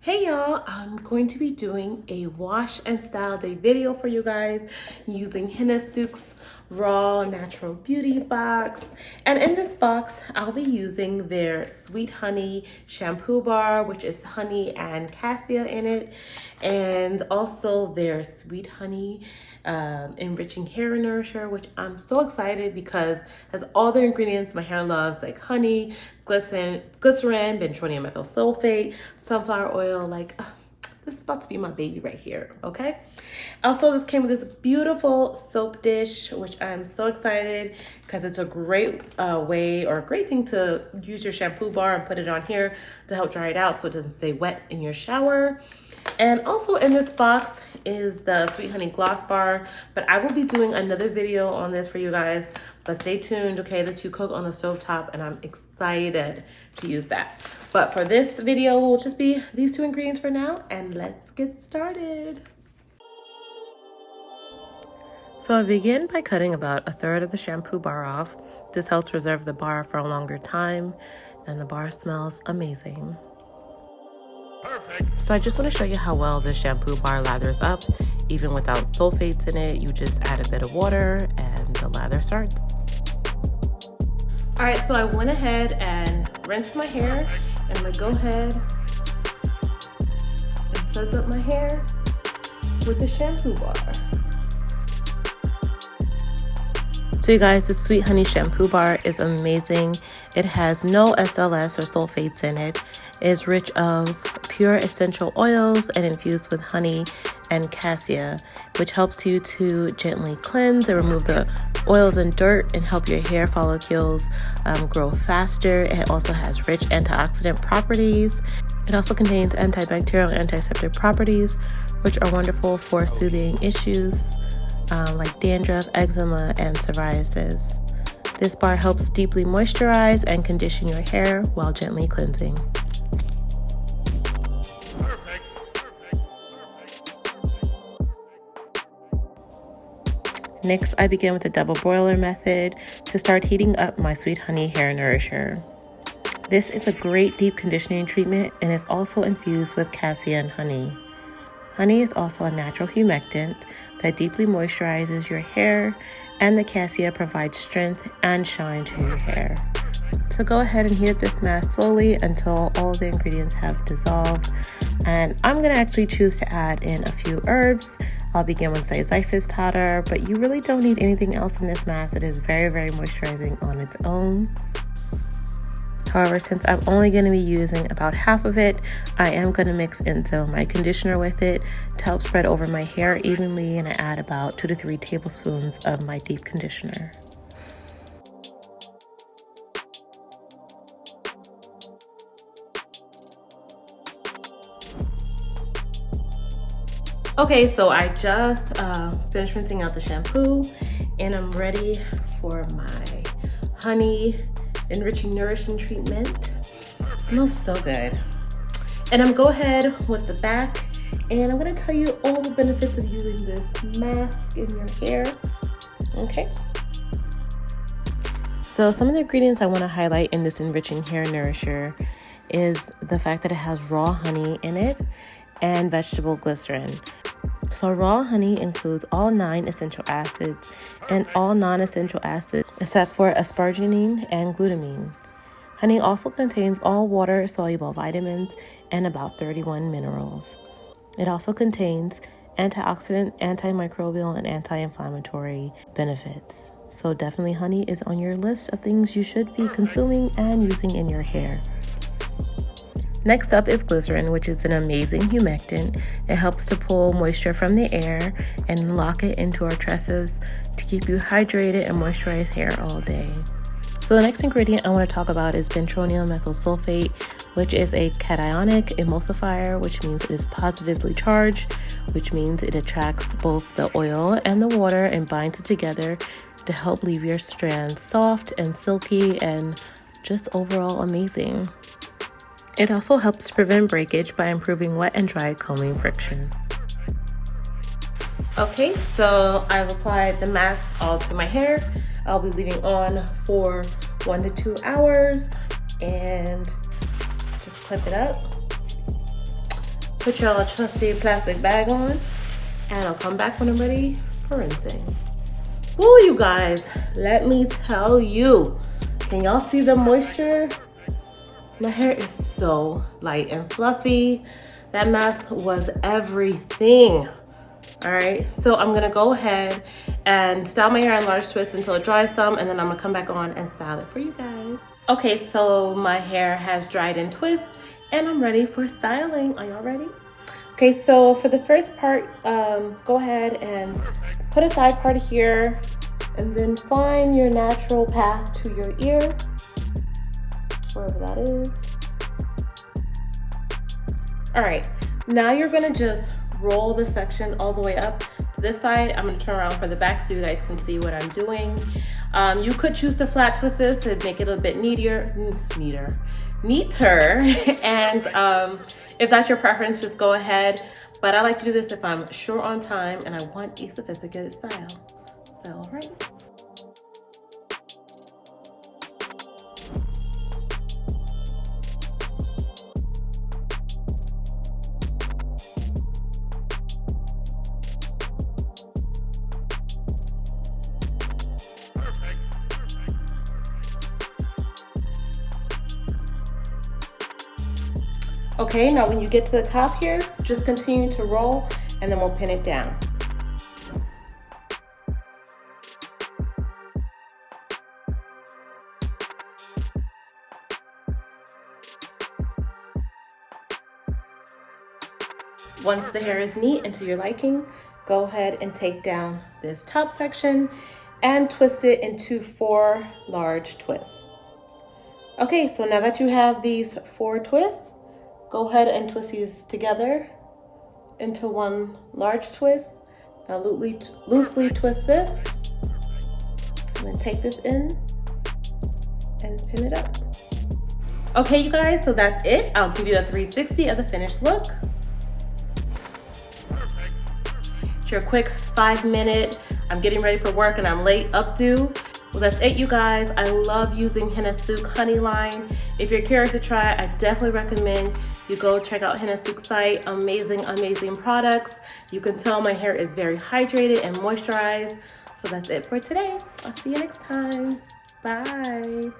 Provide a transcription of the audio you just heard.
Hey y'all, I'm going to be doing a wash and style day video for you guys using HennaSooq's raw natural beauty box. And in this box, I'll be using their Sweet Honey shampoo bar, which is honey and cassia in it, and also their Sweet Honey enriching hair nourisher, which I'm so excited because it has all the ingredients my hair loves, like honey, glycerin, benzoyl methyl sulfate, sunflower oil. This is about to be my baby right here, okay? Also, this came with this beautiful soap dish, which I'm so excited because it's a great way or a great thing to use your shampoo bar and put it on here to help dry it out so it doesn't stay wet in your shower. And also in this box is the Sweet Honey Gloss Bar, but I will be doing another video on this for you guys, but stay tuned, okay? The two cook on the stovetop, and I'm excited to use that. But for this video, will just be these two ingredients for now, and let's get started. So I begin by cutting about 1/3 of the shampoo bar off. This helps preserve the bar for a longer time, and the bar smells amazing. Perfect. So I just want to show you how well this shampoo bar lathers up. Even without sulfates in it, you just add a bit of water and the lather starts. All right, so I went ahead and rinsed my hair. I'm gonna go ahead and soak up my hair with the shampoo bar. So you guys, the Sweet Honey shampoo bar is amazing. It has no SLS or sulfates in it. It is rich of pure essential oils and infused with honey and cassia, which helps you to gently cleanse and remove the oils and dirt and help your hair follicles grow faster. It also has rich antioxidant properties. It also contains antibacterial and antiseptic properties, which are wonderful for soothing issues like dandruff, eczema, and psoriasis. This bar helps deeply moisturize and condition your hair while gently cleansing. Next, I begin with the double boiler method to start heating up my Sweet Honey Hair Nourisher. This is a great deep conditioning treatment and is also infused with cassia and honey. Honey is also a natural humectant that deeply moisturizes your hair, and the cassia provides strength and shine to your hair. So go ahead and heat up this mask slowly until all the ingredients have dissolved. And I'm going to actually choose to add in a few herbs. I'll begin with cyphus powder, but you really don't need anything else in this mask. It is very, very moisturizing on its own. However, since I'm only going to be using about half of it, I am going to mix in some of my conditioner with it to help spread over my hair evenly, and I add about 2 to 3 tablespoons of my deep conditioner. Okay, so I just finished rinsing out the shampoo, and I'm ready for my honey enriching nourishing treatment. It smells so good. And I'm going to go ahead with the back, and I'm going to tell you all the benefits of using this mask in your hair. Okay. So some of the ingredients I want to highlight in this enriching hair nourisher is the fact that it has raw honey in it and vegetable glycerin. So raw honey includes all 9 essential acids and all non-essential acids except for asparagine and glutamine. Honey also contains all water-soluble vitamins and about 31 minerals. It also contains antioxidant, antimicrobial, and anti-inflammatory benefits. So definitely honey is on your list of things you should be consuming and using in your hair. Next up is glycerin, which is an amazing humectant. It helps to pull moisture from the air and lock it into our tresses to keep you hydrated and moisturized hair all day. So the next ingredient I want to talk about is benzoyl methyl sulfate, which is a cationic emulsifier, which means it is positively charged, which means it attracts both the oil and the water and binds it together to help leave your strands soft and silky and just overall amazing. It also helps prevent breakage by improving wet and dry combing friction. Okay, so I've applied the mask all to my hair. I'll be leaving on for 1 to 2 hours and just clip it up. Put your trusty plastic bag on, and I'll come back when I'm ready for rinsing. Woo, you guys, let me tell you. Can y'all see the moisture? My hair is so light and fluffy. That mask was everything. All right, so I'm gonna go ahead and style my hair in large twists until it dries some, and then I'm gonna come back on and style it for you guys. Okay, so my hair has dried in twists, and I'm ready for styling. Are y'all ready? Okay, so for the first part, go ahead and put a side part here, and then find your natural path to your ear, wherever that is. All right, now you're gonna just roll the section all the way up to this side. I'm gonna turn around for the back so you guys can see what I'm doing. You could choose to flat twist this to make it a bit neater. And if that's your preference, just go ahead. But I like to do this if I'm short on time and I want a sophisticated style. So, all right. Okay, now when you get to the top here, just continue to roll and then we'll pin it down. Once the hair is neat and to your liking, go ahead and take down this top section and twist it into 4 large twists. Okay, so now that you have these 4 twists, go ahead and twist these together into 1 large twist. Now loosely twist this, and then take this in and pin it up. Okay, you guys, so that's it. I'll give you a 360 of the finished look. It's your quick 5-minute, I'm getting ready for work and I'm late updo. Well, that's it, you guys. I love using HennaSooq Honey line. If you're curious to try it, I definitely recommend you go check out HennaSooq's site. Amazing, amazing products. You can tell my hair is very hydrated and moisturized. So that's it for today. I'll see you next time. Bye.